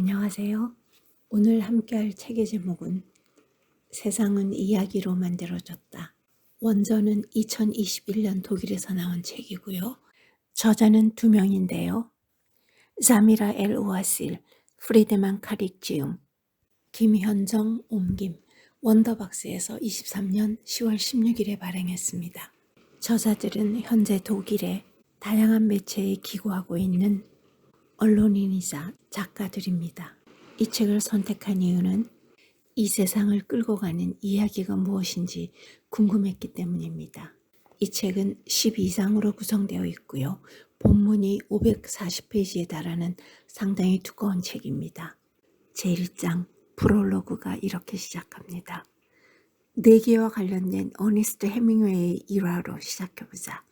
안녕하세요. 오늘 함께할 책의 제목은 세상은 이야기로 만들어졌다. 원전은 2021년 독일에서 나온 책이고요. 저자는 두 명인데요. 자미라 엘 우아실, 프리드만 카릭지움, 김현정 옮김, 원더박스에서 23년 10월 16일에 발행했습니다. 저자들은 현재 독일의 다양한 매체에 기고하고 있는 언론인이자 작가들입니다. 이 책을 선택한 이유는 이 세상을 끌고 가는 이야기가 무엇인지 궁금했기 때문입니다. 이 책은 12장으로 구성되어 있고요. 본문이 540페이지에 달하는 상당히 두꺼운 책입니다. 제1장 프롤로그가 이렇게 시작합니다. 내기와 관련된 어니스트 해밍웨이의 일화로 시작해보자.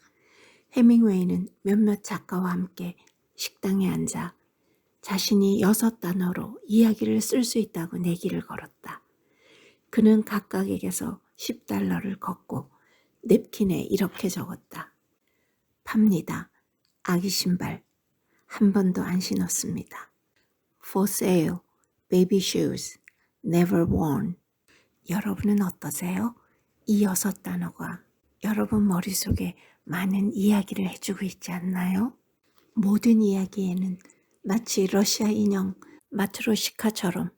해밍웨이는 몇몇 작가와 함께 식당에 앉아 자신이 6단어로 이야기를 쓸 수 있다고 내기를 걸었다. 그는 각각에게서 $10를 걷고 냅킨에 이렇게 적었다. 팝니다. 아기 신발. 한 번도 안 신었습니다. For sale. Baby shoes. Never worn. 여러분은 어떠세요? 이 6단어가 여러분 머릿속에 많은 이야기를 해주고 있지 않나요? 모든 이야기에는 마치 러시아 인형 마트로시카처럼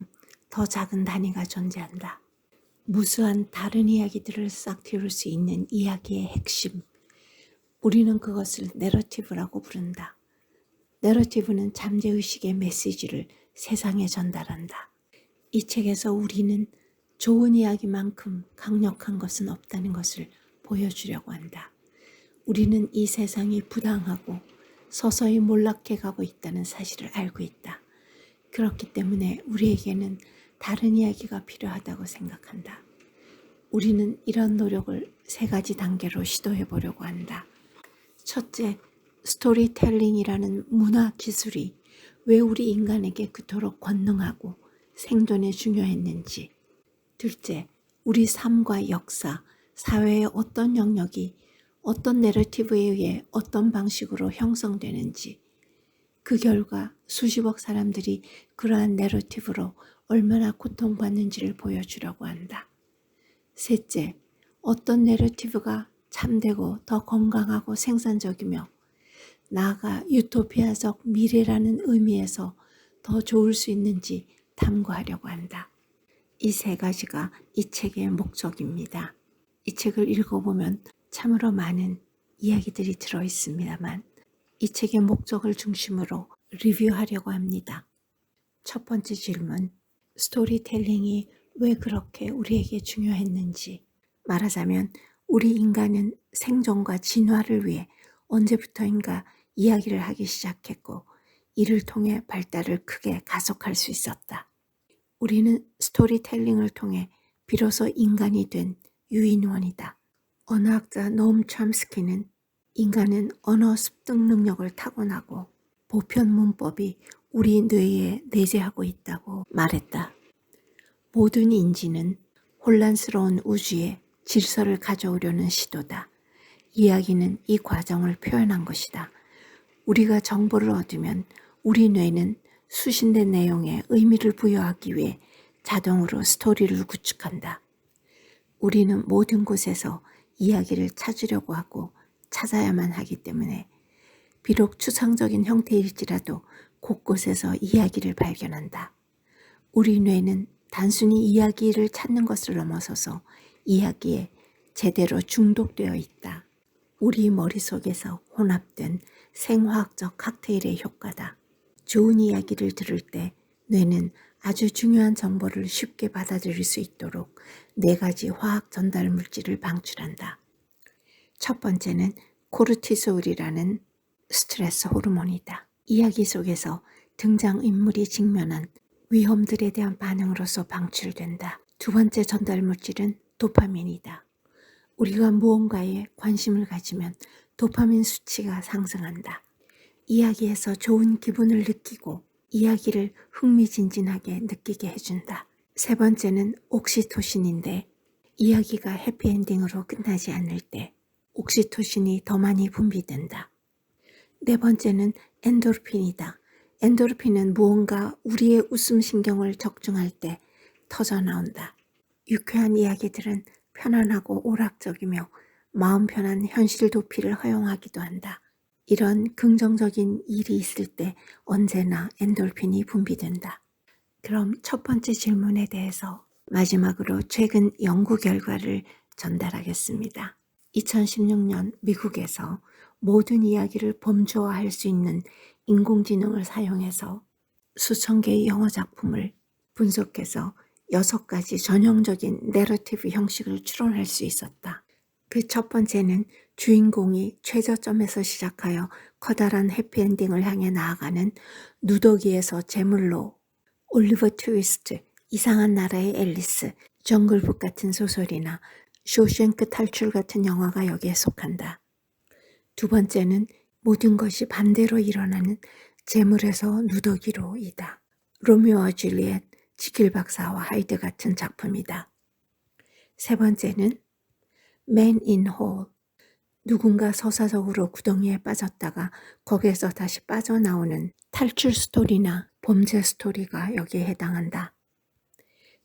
더 작은 단위가 존재한다. 무수한 다른 이야기들을 싹 틔울 수 있는 이야기의 핵심. 우리는 그것을 내러티브라고 부른다. 내러티브는 잠재의식의 메시지를 세상에 전달한다. 이 책에서 우리는 좋은 이야기만큼 강력한 것은 없다는 것을 보여주려고 한다. 우리는 이 세상이 부당하고 서서히 몰락해 가고 있다는 사실을 알고 있다. 그렇기 때문에 우리에게는 다른 이야기가 필요하다고 생각한다. 우리는 이런 노력을 3가지 단계로 시도해 보려고 한다. 첫째, 스토리텔링이라는 문화 기술이 왜 우리 인간에게 그토록 권능하고 생존에 중요했는지. 둘째, 우리 삶과 역사, 사회의 어떤 영역이 어떤 내러티브에 의해 어떤 방식으로 형성되는지, 그 결과 수십억 사람들이 그러한 내러티브로 얼마나 고통받는지를 보여주려고 한다. 셋째, 어떤 내러티브가 참되고 더 건강하고 생산적이며 나아가 유토피아적 미래라는 의미에서 더 좋을 수 있는지 탐구하려고 한다. 이 3가지가 이 책의 목적입니다. 이 책을 읽어보면 참으로 많은 이야기들이 들어있습니다만 이 책의 목적을 중심으로 리뷰하려고 합니다. 첫 번째 질문, 스토리텔링이 왜 그렇게 우리에게 중요했는지. 말하자면 우리 인간은 생존과 진화를 위해 언제부터인가 이야기를 하기 시작했고 이를 통해 발달을 크게 가속할 수 있었다. 우리는 스토리텔링을 통해 비로소 인간이 된 유인원이다. 언어학자 노엄 촘스키는 인간은 언어 습득 능력을 타고나고 보편 문법이 우리 뇌에 내재하고 있다고 말했다. 모든 인지는 혼란스러운 우주에 질서를 가져오려는 시도다. 이야기는 이 과정을 표현한 것이다. 우리가 정보를 얻으면 우리 뇌는 수신된 내용에 의미를 부여하기 위해 자동으로 스토리를 구축한다. 우리는 모든 곳에서 이야기를 찾으려고 하고 찾아야만 하기 때문에 비록 추상적인 형태일지라도 곳곳에서 이야기를 발견한다. 우리 뇌는 단순히 이야기를 찾는 것을 넘어서서 이야기에 제대로 중독되어 있다. 우리 머릿속에서 혼합된 생화학적 칵테일의 효과다. 좋은 이야기를 들을 때 뇌는 아주 중요한 정보를 쉽게 받아들일 수 있도록 4가지 화학 전달 물질을 방출한다. 첫 번째는 코르티솔이라는 스트레스 호르몬이다. 이야기 속에서 등장인물이 직면한 위험들에 대한 반응으로서 방출된다. 두 번째 전달 물질은 도파민이다. 우리가 무언가에 관심을 가지면 도파민 수치가 상승한다. 이야기에서 좋은 기분을 느끼고 이야기를 흥미진진하게 느끼게 해준다. 세 번째는 옥시토신인데 이야기가 해피엔딩으로 끝나지 않을 때 옥시토신이 더 많이 분비된다. 네 번째는 엔도르핀이다. 엔도르핀은 무언가 우리의 웃음 신경을 적중할 때 터져 나온다. 유쾌한 이야기들은 편안하고 오락적이며 마음 편한 현실 도피를 허용하기도 한다. 이런 긍정적인 일이 있을 때 언제나 엔돌핀이 분비된다. 그럼 첫 번째 질문에 대해서 마지막으로 최근 연구 결과를 전달하겠습니다. 2016년 미국에서 모든 이야기를 범주화할 수 있는 인공지능을 사용해서 수천 개의 영어 작품을 분석해서 6가지 전형적인 내러티브 형식을 추론할 수 있었다. 그 첫 번째는 주인공이 최저점에서 시작하여 커다란 해피엔딩을 향해 나아가는 누더기에서 제물로, 올리버 트위스트, 이상한 나라의 앨리스, 정글북 같은 소설이나 쇼생크 탈출 같은 영화가 여기에 속한다. 두 번째는 모든 것이 반대로 일어나는 제물에서 누더기로이다. 로미오와 줄리엣, 지킬 박사와 하이드 같은 작품이다. 세 번째는 Man in Hole, 누군가 서사적으로 구덩이에 빠졌다가 거기에서 다시 빠져나오는 탈출 스토리나 범죄 스토리가 여기에 해당한다.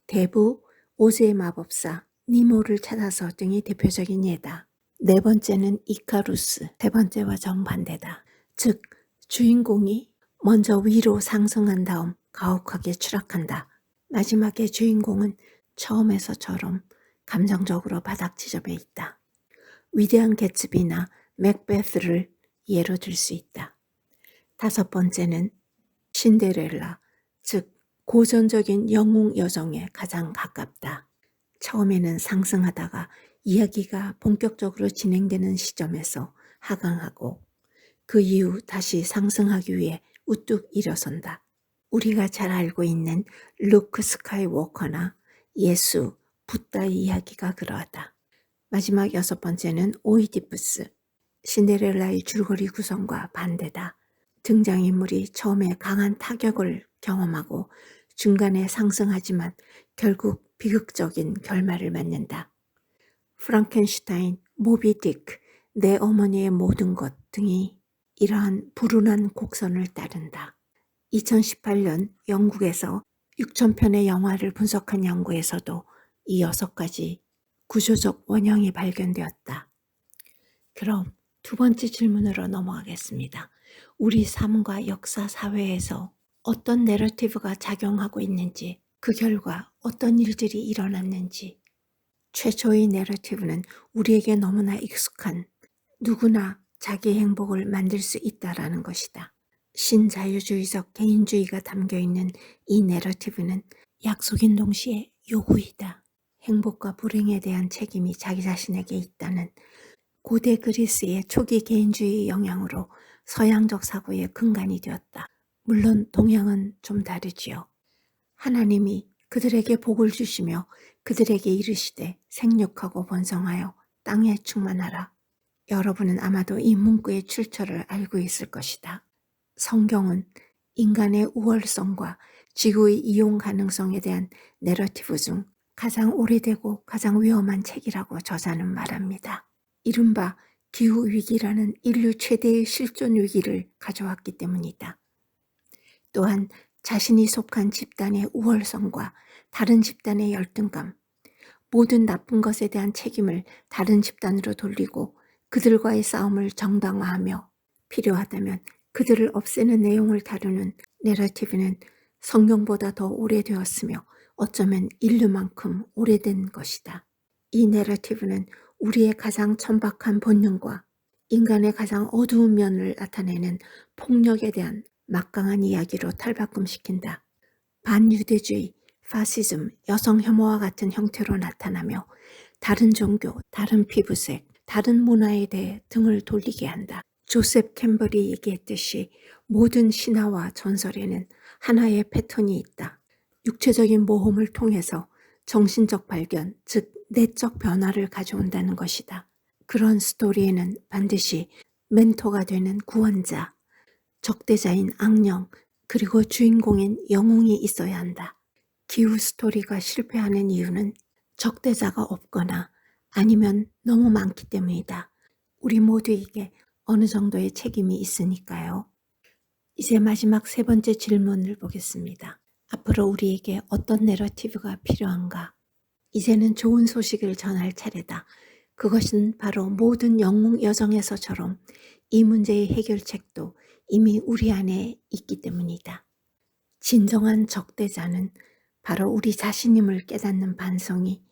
대부, 오즈의 마법사, 니모를 찾아서 등이 대표적인 예다. 네 번째는 이카루스, 세 번째와 정반대다. 즉, 주인공이 먼저 위로 상승한 다음 가혹하게 추락한다. 마지막에 주인공은 처음에서처럼 감정적으로 바닥 지점에 있다. 위대한 개츠비나 맥베스를 예로 들 수 있다. 다섯 번째는 신데렐라, 즉 고전적인 영웅 여정에 가장 가깝다. 처음에는 상승하다가 이야기가 본격적으로 진행되는 시점에서 하강하고 그 이후 다시 상승하기 위해 우뚝 일어선다. 우리가 잘 알고 있는 루크 스카이워커나 예수, 붓다의 이야기가 그러하다. 마지막 6번째는 오이디푸스, 신데렐라의 줄거리 구성과 반대다. 등장인물이 처음에 강한 타격을 경험하고 중간에 상승하지만 결국 비극적인 결말을 맞는다. 프랑켄슈타인, 모비 디크, 내 어머니의 모든 것 등이 이러한 불운한 곡선을 따른다. 2018년 영국에서 6,000편의 영화를 분석한 연구에서도 이 6가지 구조적 원형이 발견되었다. 그럼 두 번째 질문으로 넘어가겠습니다. 우리 삶과 역사 사회에서 어떤 내러티브가 작용하고 있는지, 그 결과 어떤 일들이 일어났는지. 최초의 내러티브는 우리에게 너무나 익숙한 누구나 자기 행복을 만들 수 있다라는 것이다. 신자유주의적 개인주의가 담겨있는 이 내러티브는 약속인 동시에 요구이다. 행복과 불행에 대한 책임이 자기 자신에게 있다는 고대 그리스의 초기 개인주의 영향으로 서양적 사고의 근간이 되었다. 물론 동양은 좀 다르지요. 하나님이 그들에게 복을 주시며 그들에게 이르시되 생육하고 번성하여 땅에 충만하라. 여러분은 아마도 이 문구의 출처를 알고 있을 것이다. 성경은 인간의 우월성과 지구의 이용 가능성에 대한 내러티브 중 가장 오래되고 가장 위험한 책이라고 저자는 말합니다. 이른바 기후위기라는 인류 최대의 실존 위기를 가져왔기 때문이다. 또한 자신이 속한 집단의 우월성과 다른 집단의 열등감, 모든 나쁜 것에 대한 책임을 다른 집단으로 돌리고 그들과의 싸움을 정당화하며 필요하다면 그들을 없애는 내용을 다루는 내러티브는 성경보다 더 오래되었으며 어쩌면 인류만큼 오래된 것이다. 이 내러티브는 우리의 가장 천박한 본능과 인간의 가장 어두운 면을 나타내는 폭력에 대한 막강한 이야기로 탈바꿈시킨다. 반유대주의, 파시즘, 여성 혐오와 같은 형태로 나타나며 다른 종교, 다른 피부색, 다른 문화에 대해 등을 돌리게 한다. 조셉 캠벌이 얘기했듯이 모든 신화와 전설에는 하나의 패턴이 있다. 육체적인 모험을 통해서 정신적 발견, 즉 내적 변화를 가져온다는 것이다. 그런 스토리에는 반드시 멘토가 되는 구원자, 적대자인 악령, 그리고 주인공인 영웅이 있어야 한다. 기후 스토리가 실패하는 이유는 적대자가 없거나 아니면 너무 많기 때문이다. 우리 모두에게 어느 정도의 책임이 있으니까요. 이제 마지막 세 번째 질문을 보겠습니다. 앞으로 우리에게 어떤 내러티브가 필요한가? 이제는 좋은 소식을 전할 차례다. 그것은 바로 모든 영웅 여정에서처럼 이 문제의 해결책도 이미 우리 안에 있기 때문이다. 진정한 적대자는 바로 우리 자신임을 깨닫는 반성이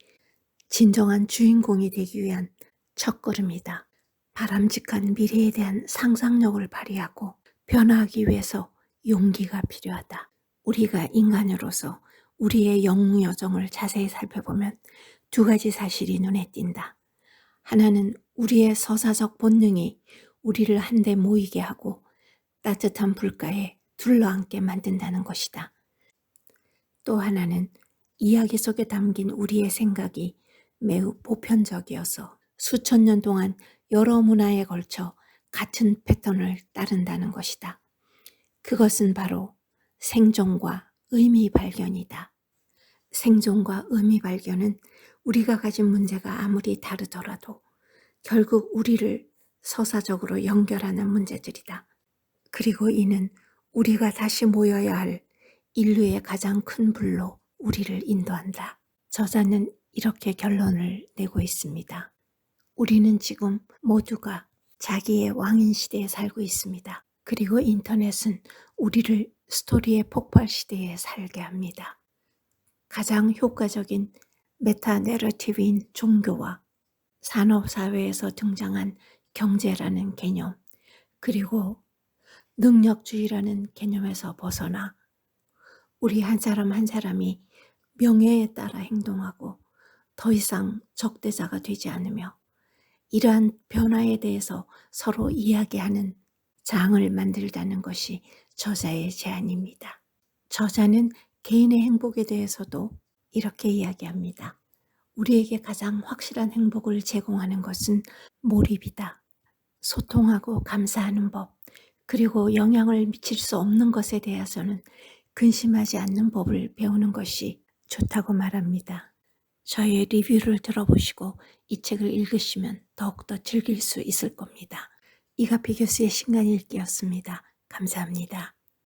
진정한 주인공이 되기 위한 첫걸음이다. 바람직한 미래에 대한 상상력을 발휘하고 변화하기 위해서 용기가 필요하다. 우리가 인간으로서 우리의 영웅 여정을 자세히 살펴보면 두 가지 사실이 눈에 띈다. 하나는 우리의 서사적 본능이 우리를 한데 모이게 하고 따뜻한 불가에 둘러앉게 만든다는 것이다. 또 하나는 이야기 속에 담긴 우리의 생각이 매우 보편적이어서 수천 년 동안 여러 문화에 걸쳐 같은 패턴을 따른다는 것이다. 그것은 바로 생존과 의미 발견이다. 생존과 의미 발견은 우리가 가진 문제가 아무리 다르더라도 결국 우리를 서사적으로 연결하는 문제들이다. 그리고 이는 우리가 다시 모여야 할 인류의 가장 큰 불로 우리를 인도한다. 저자는 이렇게 결론을 내고 있습니다. 우리는 지금 모두가 자기의 왕인 시대에 살고 있습니다. 그리고 인터넷은 우리를 스토리의 폭발 시대에 살게 합니다. 가장 효과적인 메타 내러티브인 종교와 산업사회에서 등장한 경제라는 개념, 그리고 능력주의라는 개념에서 벗어나 우리 한 사람 한 사람이 명예에 따라 행동하고 더 이상 적대자가 되지 않으며 이러한 변화에 대해서 서로 이야기하는 장을 만들다는 것이 저자의 제안입니다. 저자는 개인의 행복에 대해서도 이렇게 이야기합니다. 우리에게 가장 확실한 행복을 제공하는 것은 몰입이다. 소통하고 감사하는 법, 그리고 영향을 미칠 수 없는 것에 대해서는 근심하지 않는 법을 배우는 것이 좋다고 말합니다. 저의 리뷰를 들어보시고 이 책을 읽으시면 더욱더 즐길 수 있을 겁니다. 이가피 교수의 신간 읽기였습니다. 감사합니다.